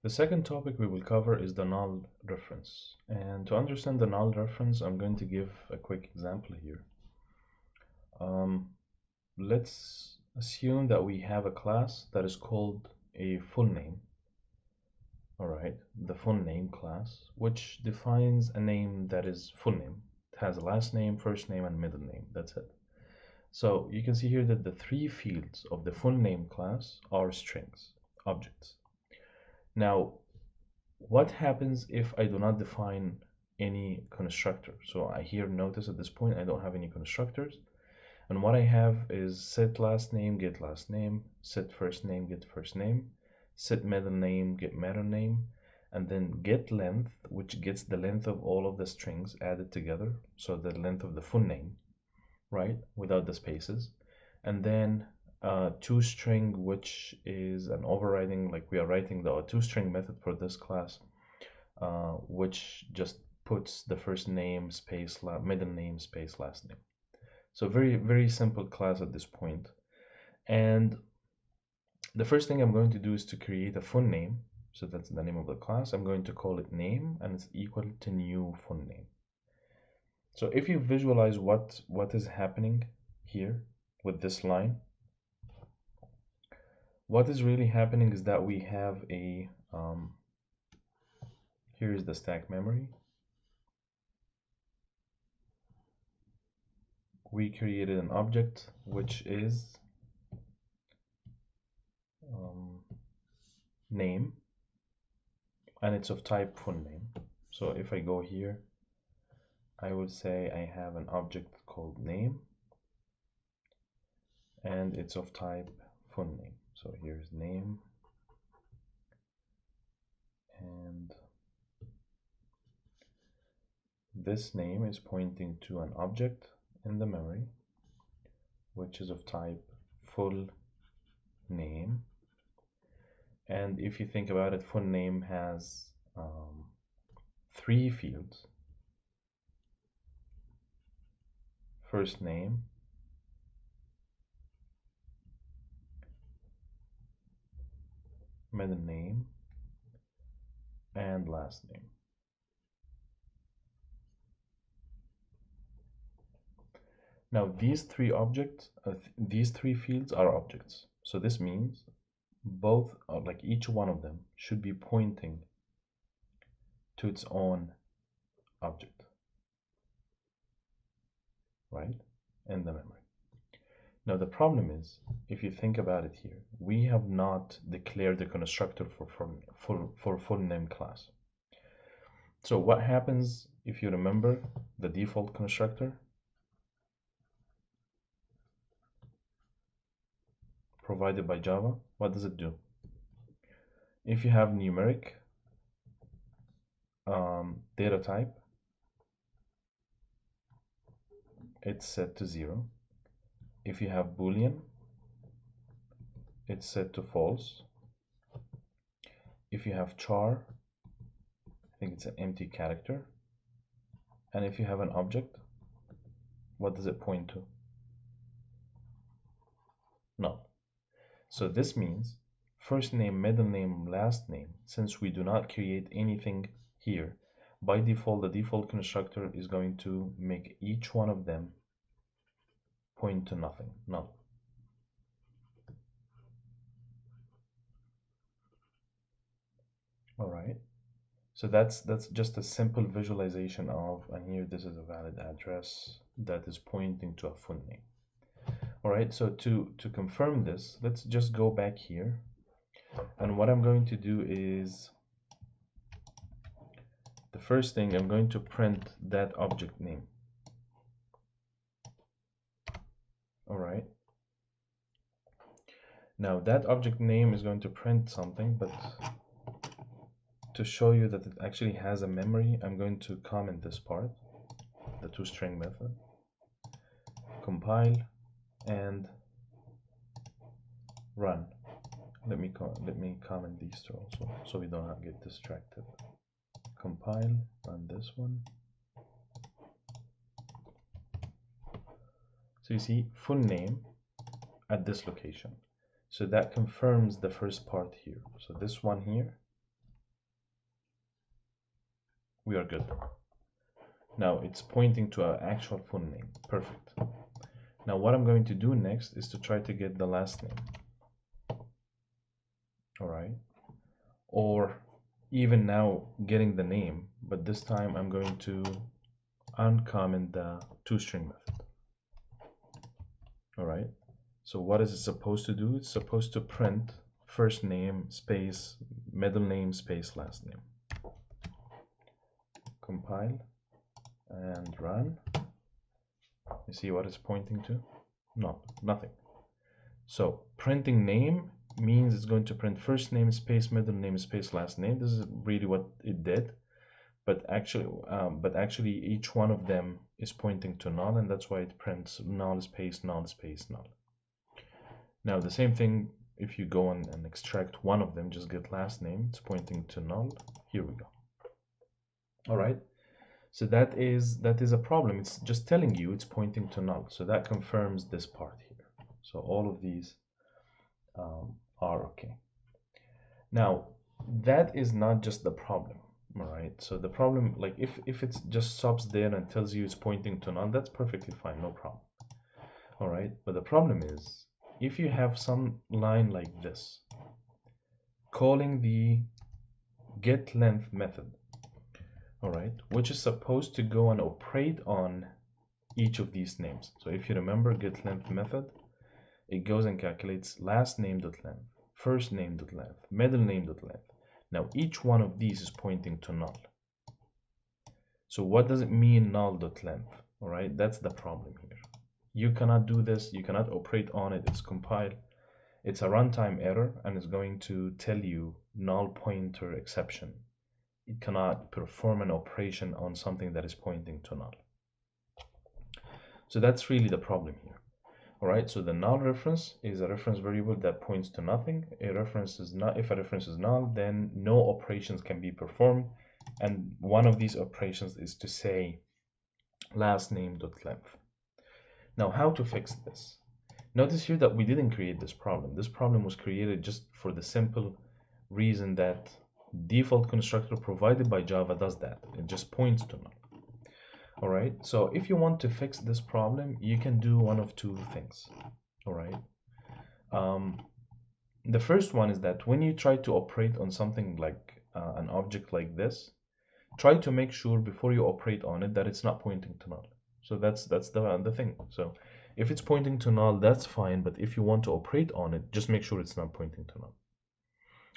The second topic we will cover is the null reference. And to understand the null reference, I'm going to give a quick example here. Let's assume that we have a class that is called a full name. All right, the full name class, which defines a name that is full name. It has a last name, first name, and middle name. That's it. So you can see here that the three fields of the full name class are strings, objects. Now, what happens if I do not define any constructor? So I here notice at this point I don't have any constructors, and what I have is set last name, get last name, set first name, get first name, set middle name, get middle name, and then get length, which gets the length of all of the strings added together, so the length of the full name, right, without the spaces, and then toString, which is an overriding, like we are writing the toString method for this class, which just puts the first name space middle name space last name. So very simple class at this point. And the first thing I'm going to do is to create a full name. So that's the name of the class. I'm going to call it name, and it's equal to new full name. So if you visualize what is happening here with this line, what is really happening is that we have a here is the stack memory. We created an object which is name, and it's of type full name. So if I go here, I would say I have an object called name, and it's of type full name. So here's name, and this name is pointing to an object in the memory which is of type full name. And if you think about it, full name has three fields: first name, middle name, and last name. Now these three objects, these three fields are objects. So this means both, like each one of them, should be pointing to its own object, right, in the memory. Now the problem is, if you think about it here, we have not declared the constructor for full name class. So what happens if you remember the default constructor provided by Java? What does it do? If you have numeric data type, it's set to 0. If you have Boolean, it's set to false. If you have char, I think it's an empty character. And if you have an object, what does it point to? Null. So this means first name, middle name, last name, since we do not create anything here, by default, the default constructor is going to make each one of them point to nothing, null. All right. So that's just a simple visualization of, and here this is a valid address that is pointing to a full name. All right, so to confirm this, let's just go back here. And what I'm going to do is, the first thing, I'm going to print that object name. All right. Now that object name is going to print something, but to show you that it actually has a memory, I'm going to comment this part, the toString method, compile, and run. Let me comment these two also, so we don't get distracted. Compile, run this one. So you see full name at this location. So that confirms the first part here. So this one here We are good. Now it's pointing to our actual full name. Perfect. Now what I'm going to do next is to try to get the last name. All right. Or even now getting the name, but this time I'm going to uncomment the toString method. All right. So what is it supposed to do? It's supposed to print first name space middle name space last name. Compile and run. You see what it's pointing to? No, nothing. So printing name means it's going to print first name space middle name space last name. This is really what it did, but actually each one of them is pointing to null, and that's why it prints null space null space null. Now the same thing if you go on and extract one of them, just get last name, it's pointing to null. Here we go. All right. So that is a problem. It's just telling you it's pointing to null. So that confirms this part here. So all of these are okay. Now that is not just the problem. All right. So the problem, like if it's just stops there and tells you it's pointing to null, that's perfectly fine, no problem. All right. But the problem is if you have some line like this, calling the getLength method, all right, which is supposed to go and operate on each of these names. So if you remember getLength method, it goes and calculates last name.length, first name.length, middle name.length. Now each one of these is pointing to null. So what does it mean null.length? All right, that's the problem here. You cannot do this, you cannot operate on it, it's compiled. It's a runtime error and it's going to tell you null pointer exception. It cannot perform an operation on something that is pointing to null. So that's really the problem here. All right, so the null reference is a reference variable that points to nothing. A reference is not, if a reference is null, then no operations can be performed. And one of these operations is to say last name.length. Now, how to fix this? Notice here that we didn't create this problem. This problem was created just for the simple reason that default constructor provided by Java does that. It just points to null. All right, so if you want to fix this problem, you can do one of two things. All right, the first one is that when you try to operate on something like an object like this, try to make sure before you operate on it that it's not pointing to null. So that's the thing. So if it's pointing to null, that's fine, but if you want to operate on it, just make sure it's not pointing to null.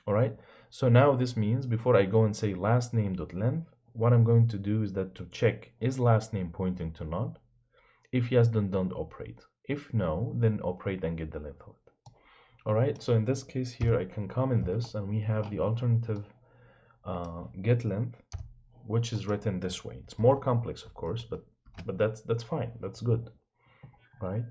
All right, so now this means before I go and say last name.length, what I'm going to do is that to check is last name pointing to null. If yes, then don't operate. If no, then operate and get the length of it. All right, so in this case here, I can comment this and we have the alternative get length, which is written this way. It's more complex, of course, but that's fine. That's good, right?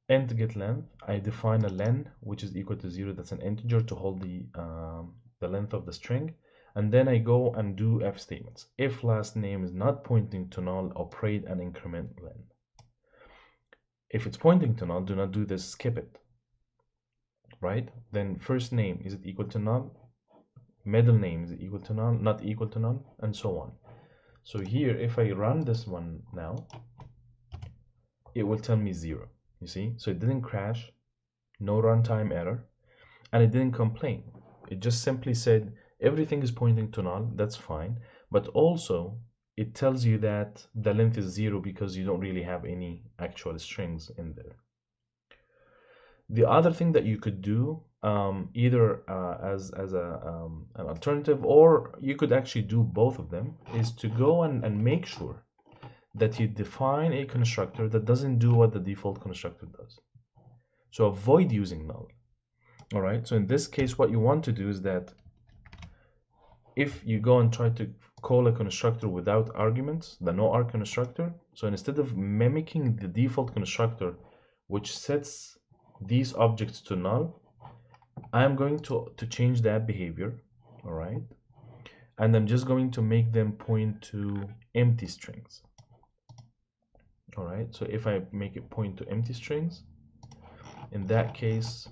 Int get length, I define a len which is equal to 0. That's an integer to hold the length of the string. And then I go and do if statements. If last name is not pointing to null, operate and increment len. If it's pointing to null, do not do this, skip it. Right? Then first name, is it equal to null? Middle name, is it equal to null? Not equal to null? And so on. So here, if I run this one now, it will tell me 0. You see? So it didn't crash, no runtime error, and it didn't complain. It just simply said, everything is pointing to null, that's fine, but also it tells you that the length is 0 because you don't really have any actual strings in there. The other thing that you could do, either as an alternative, or you could actually do both of them, is to go and make sure that you define a constructor that doesn't do what the default constructor does. So avoid using null. All right, so in this case, what you want to do is that if you go and try to call a constructor without arguments, the no arg constructor, so instead of mimicking the default constructor, which sets these objects to null, I'm going to change that behavior, all right? And I'm just going to make them point to empty strings. All right, so if I make it point to empty strings, in that case,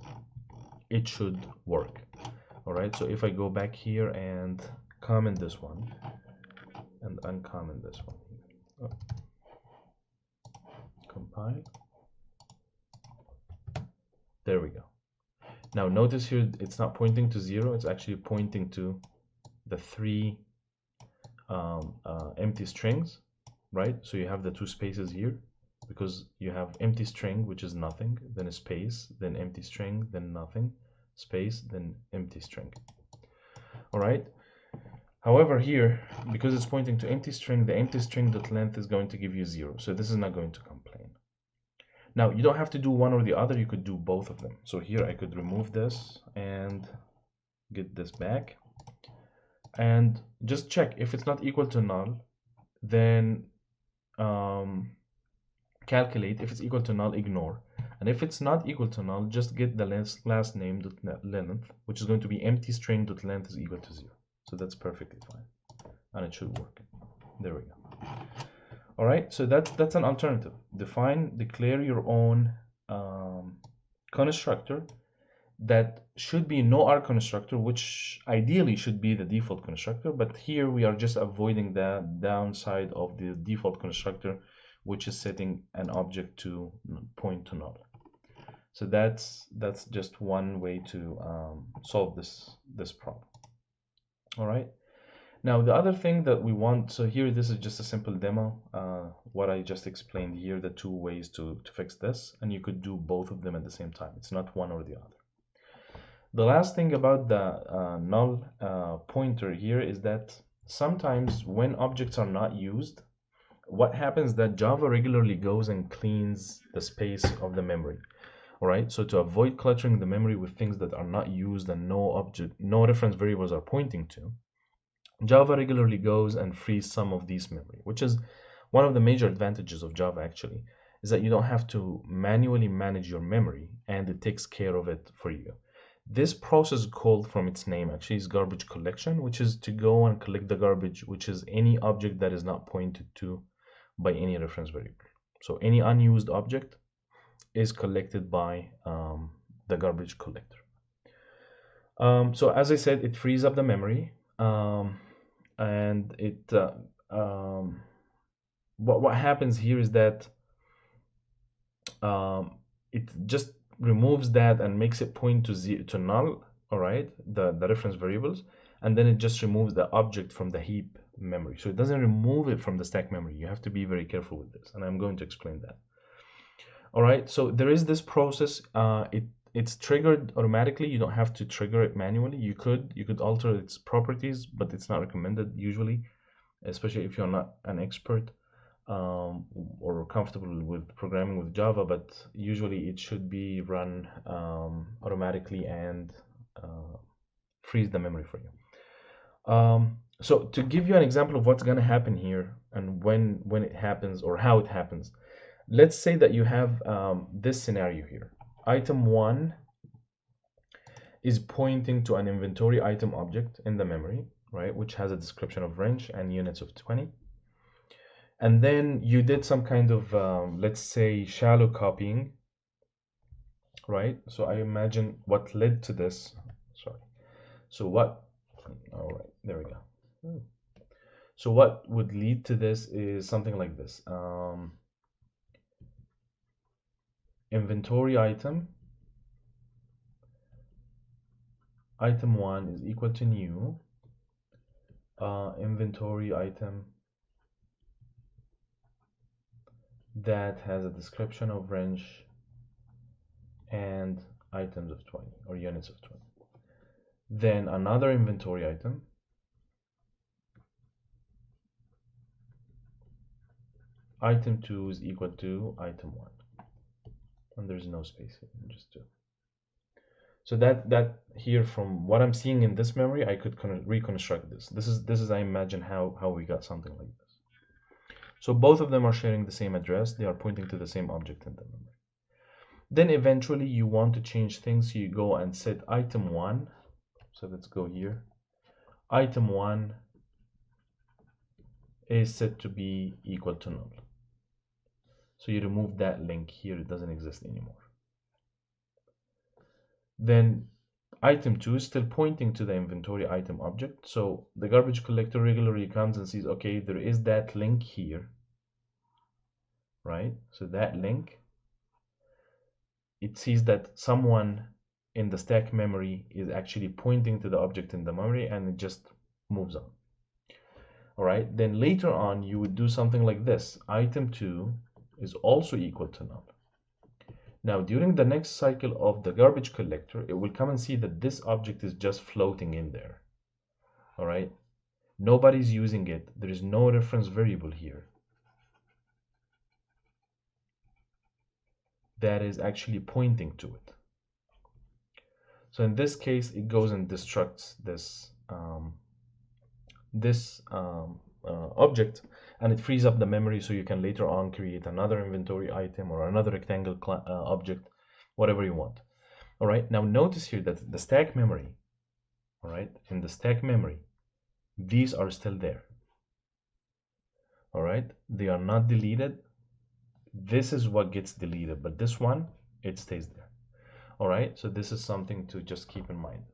it should work. All right, so if I go back here and comment this one and uncomment this one. Oh. Compile. There we go. Now notice here it's not pointing to 0, it's actually pointing to the 3 empty strings, right? So you have the 2 spaces here because you have empty string, which is nothing, then a space, then empty string, then nothing, space, then empty string. All right. However, here, because it's pointing to empty string, the empty string dot length is going to give you 0. So this is not going to complain. Now, you don't have to do one or the other. You could do both of them. So here I could remove this and get this back. And just check. If it's not equal to null, then calculate. If it's equal to null, ignore. And if it's not equal to null, just get the last name dot length, which is going to be empty string dot length is equal to 0. So that's perfectly fine. And it should work. There we go. All right, so that's an alternative. Declare your own constructor that should be no R constructor, which ideally should be the default constructor, but here we are just avoiding the downside of the default constructor, which is setting an object to point to null. So that's just one way to solve this problem. All right. Now the other thing that we want, so here this is just a simple demo, what I just explained here, the 2 ways to fix this, and you could do both of them at the same time. It's not one or the other. The last thing about the null pointer here is that sometimes when objects are not used, what happens is that Java regularly goes and cleans the space of the memory. All right, so to avoid cluttering the memory with things that are not used and no reference variables are pointing to, Java regularly goes and frees some of these memory, which is one of the major advantages of Java actually, is that you don't have to manually manage your memory and it takes care of it for you. This process called from its name actually is garbage collection, which is to go and collect the garbage, which is any object that is not pointed to by any reference variable. So any unused object is collected by the garbage collector. So as I said, it frees up the memory. And it what happens here is that it just removes that and makes it point to null, all right, the reference variables, and then it just removes the object from the heap memory. So it doesn't remove it from the stack memory. You have to be very careful with this, and I'm going to explain that. All right, so there is this process. It's triggered automatically. You don't have to trigger it manually. You could alter its properties, but it's not recommended usually, especially if you're not an expert or comfortable with programming with Java. But usually it should be run automatically and freeze the memory for you. So to give you an example of what's going to happen here and when it happens or how it happens, let's say that you have this scenario here. Item 1 is pointing to an inventory item object in the memory, right, which has a description of range and units of 20. And then you did some kind of, let's say, shallow copying, right? So I imagine what led to this. Sorry. So what, all right, there we go. So what would lead to this is something like this. Inventory item 1 is equal to new inventory item that has a description of range and items of 20 or units of 20. Then another inventory item 2 is equal to item 1, and there's no space here, just 2. So that here, from what I'm seeing in this memory, I could reconstruct this. This is I imagine how we got something like this. So both of them are sharing the same address. They are pointing to the same object in the memory. Then eventually you want to change things. So you go and set item 1. So let's go here. Item 1 is set to be equal to null. So you remove that link here. It doesn't exist anymore. Then Item 2 is still pointing to the inventory item object. So the garbage collector regularly comes and sees, okay, there is that link here, right? So that link, it sees that someone in the stack memory is actually pointing to the object in the memory, and it just moves on. All right, then later on, you would do something like this. Item 2 is also equal to null. Now, during the next cycle of the garbage collector, it will come and see that this object is just floating in there. All right, nobody's using it. There is no reference variable here that is actually pointing to it. So in this case, it goes and destructs this object, and it frees up the memory so you can later on create another inventory item or another rectangle object, whatever you want. All right, now notice here that the stack memory, all right, in the stack memory, these are still there. All right, they are not deleted. This is what gets deleted, but this one, it stays there. All right, so this is something to just keep in mind.